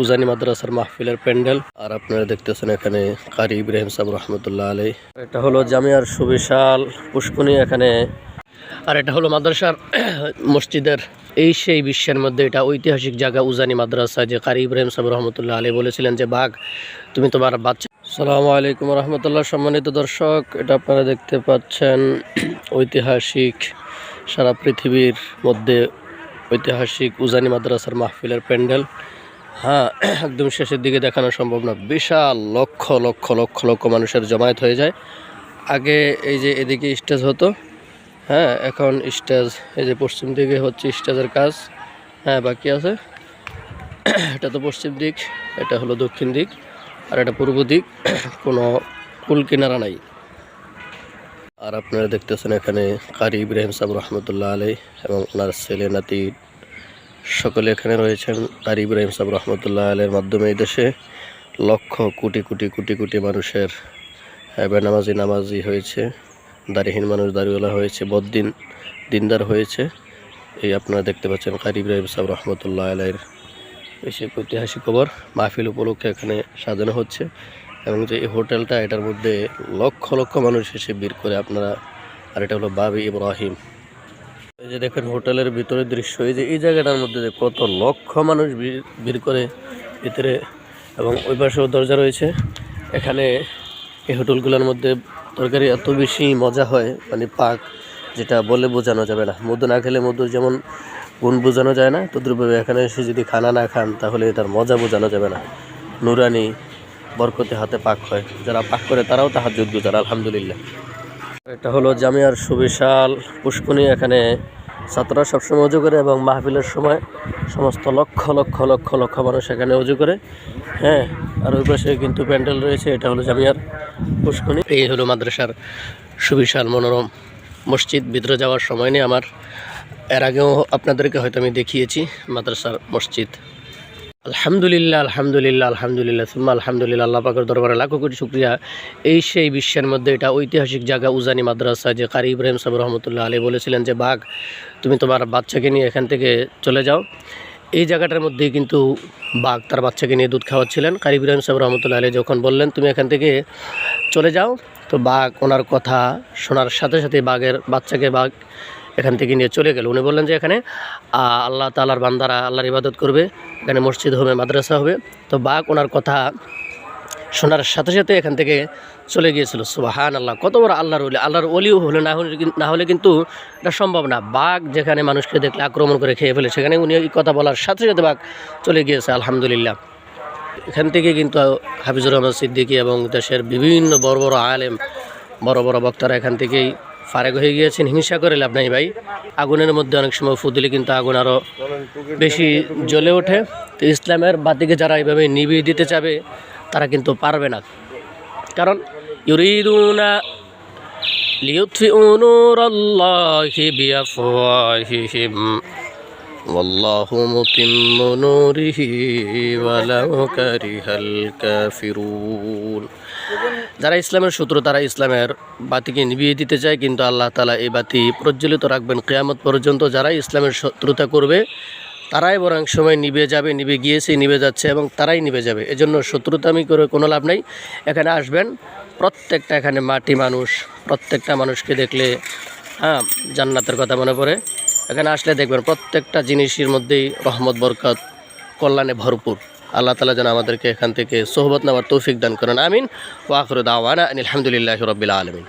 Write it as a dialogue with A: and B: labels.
A: উজানি মাদ্রাসার মাহফিলের প্যান্ডেল। আর আপনারা দেখতেছেন এখানে কারি ইব্রাহিম সাহেব রহমতুল্লাহ আলাই। এটা হলো জামিয়ার সুবিশাল পুষ্কুনি এখানে। আর এটা হলো মাদ্রাসার মসজিদের সেই বিশ্বের মধ্যে এটা ঐতিহাসিক জায়গা উজানি মাদ্রাসা, যে কারি ইব্রাহিম সাহেব রহমতুল্লাহ আলাই বলেছিলেন যে বাঘ তুমি তোমার বাচ্চা। আসসালামু আলাইকুম রহমতুল্লাহ। সম্মানিত দর্শক, এটা আপনারা দেখতে পাচ্ছেন ঐতিহাসিক, সারা পৃথিবীর মধ্যে ঐতিহাসিক উজানি মাদ্রাসার মাহফিলের প্যান্ডেল। হ্যাঁ, একদম শেষের দিকে দেখানো সম্ভব না, বিশাল লক্ষ লক্ষ লক্ষ লক্ষ মানুষের জমায়েত হয়ে যায়। আগে এই যে এদিকে স্টেজ হতো, হ্যাঁ এখন স্টেজ এই যে পশ্চিম দিকে হচ্ছে স্টেজের কাজ, হ্যাঁ বাকি আছে। এটা তো পশ্চিম দিক, এটা হলো দক্ষিণ দিক, আর এটা পূর্ব দিক, কোনো কুল কিনারা নাই। আর আপনারা দেখতেছেন এখানে কারি ইব্রাহিম সাহেব রহমতুল্লাহ আলাই এবং ওনার ছেলে নাতি সকলে এখানে রয়েছেন। কারি ইব্রাহিম সাহেব রহমতুল্লাহ আলাইয়ের মাধ্যমে এই দেশে লক্ষ কোটি কোটি কোটি কোটি মানুষের নামাজি হয়েছে, দাড়িহীন মানুষ দাড়িওয়ালা হয়েছে, বদ্দিন দিনদার হয়েছে। এই আপনারা দেখতে পাচ্ছেন কারি ইব্রাহিম সাহেব রহমতুল্লাহ আলাইয়ের বেশি ঐতিহাসিক খবর মাহফিল উপলক্ষে এখানে সাজানো হচ্ছে। এবং যে এই হোটেলটা, এটার মধ্যে লক্ষ লক্ষ মানুষ এসে ভিড় করে আপনারা। আর এটা হলো বাবি ইব্রাহিম। এই যে দেখেন হোটেলের ভিতরের দৃশ্য, এই যে এই জায়গাটার মধ্যে কত লক্ষ মানুষ ভিড় করে ভিতরে, এবং ওই পাশেও দরজা রয়েছে। এখানে এই হোটেলগুলোর মধ্যে তরকারি এত বেশি মজা হয়, মানে পাক, যেটা বলে বোঝানো যাবে না। মধু না খেলে মধুর যেমন গুণ বোঝানো যায় না, তদ্রুপভাবে এখানে এসে যদি খানা না খান তাহলে এটার মজা বোঝানো যাবে না। নুরানি বরকতে হাতে পাক হয়, যারা পাক করে তারাও তাহাজ্জুদ গুজার, আলহামদুলিল্লাহ। এটা হলো জামিয়ার সুবিশাল পুষ্কুনি। এখানে ছাত্ররা সবসময় অজু করে, এবং মাহফিলের সময় সমস্ত লক্ষ লক্ষ লক্ষ লক্ষ মানুষ এখানে অজু করে। হ্যাঁ, আর ওই পাশে কিন্তু প্যান্ডেল রয়েছে। এটা হলো জামিয়ার পুষ্কুনি। এই হলো মাদ্রাসার সুবিশাল মনোরম মসজিদ। ভিতরে যাওয়ার সময় নেই আমার, এর আগেও আপনাদেরকে হয়তো আমি দেখিয়েছি মাদ্রাসার মসজিদ। আলহামদুলিল্লাহ আলহামদুলিল্লাহ আলহামদুলিল্লাহ সুম্মা আলহামদুলিল্লাহ। আল্লাহ পাকের দরবারে লাখো কোটি শুকরিয়া। সেই বিশ্বের মধ্যে এটা ঐতিহাসিক জায়গা উজানি মাদ্রাসা, যে কারি ইব্রাহিম সাহেব রহমতুল্লাহ আলাই বলেছিলেন যে বাঘ তুমি তোমার বাচ্চাকে নিয়ে এখান থেকে চলে যাও। এই জায়গাটার মধ্যেই কিন্তু বাঘ তার বাচ্চাকে নিয়ে দুধ খাওয়াচ্ছিলেন। কারি ইব্রাহিম সাহেব রহমতুল্লাহ আলাই যখন বললেন তুমি এখান থেকে চলে যাও, তো বাঘ ওনার কথা শোনার সাথে সাথে বাঘের বাচ্চাকে বাঘ এখান থেকে নিয়ে চলে গেল। উনি বললেন যে এখানে আল্লাহ তাআলার বান্দারা আল্লাহর ইবাদত করবে, এখানে মসজিদ হবে, মাদ্রাসা হবে। তো বাঘ ওনার কথা শোনার সাথে সাথে এখান থেকে চলে গিয়েছিল। সুবহানাল্লাহ, কত বড় আল্লাহর ওলি। আল্লাহর ওলিও হলে না হলে কিন্তু এটা সম্ভব না। বাঘ যেখানে মানুষকে দেখলে আক্রমণ করে খেয়ে ফেলে, সেখানে উনি এই কথা বলার সাথে সাথে বাঘ চলে গিয়েছে, আলহামদুলিল্লাহ। এখান থেকে কিন্তু হাফিজুর রহমান সিদ্দিকী এবং দেশের বিভিন্ন বড় বড় আলেম, বড় বড় বক্তারা এখান থেকেই ফারেক হয়ে গিয়েছেন। হিংসা করে লাভ নাই ভাই। আগুনের মধ্যে অনেক সময় ফু দিলে কিন্তু আগুন আরও বেশি জ্বলে ওঠে। তো ইসলামের বাতিকে যারা এইভাবে নিভিয়ে দিতে চাবে তারা কিন্তু পারবে না, কারণ ইউরিদুনা লিইউতফিউ নূরাল্লাহি বিআফওয়াহিহিম ওয়াল্লাহু মুতিম্মু নূরিহি ওয়ালাউ কারিহাল কাফিরুন। যারা ইসলামের শত্রু তারা ইসলামের বাতিকে নিভিয়ে দিতে চায়, কিন্তু আল্লাহ তাআলা এই বাতি প্রজ্বলিত রাখবেন কিয়ামত পর্যন্ত। যারা ইসলামের শত্রুতা করবে তারাই বরং সময় নিভে যাবে, নিভে গিয়েছে, নিভে যাচ্ছে, এবং তারাই নিভে যাবে। এজন্য শত্রুতামি করে কোনো লাভ নেই। এখানে আসবেন, প্রত্যেকটা এখানে মাটি মানুষ, প্রত্যেকটা মানুষকে দেখলে হ্যাঁ জান্নাতের কথা মনে পড়ে। এখানে আসলে দেখবেন প্রত্যেকটা জিনিসের মধ্যেই রহমত বরকত কল্যাণে ভরপুর। আল্লাহ তাআলা যেন আমাদেরকে এখান থেকে সোহবত নেওয়ার তৌফিক দান করেন, আমিন। ওয়া আখিরু দাওয়ানা আনিল হামদুলিল্লাহি রাব্বিল আলামিন।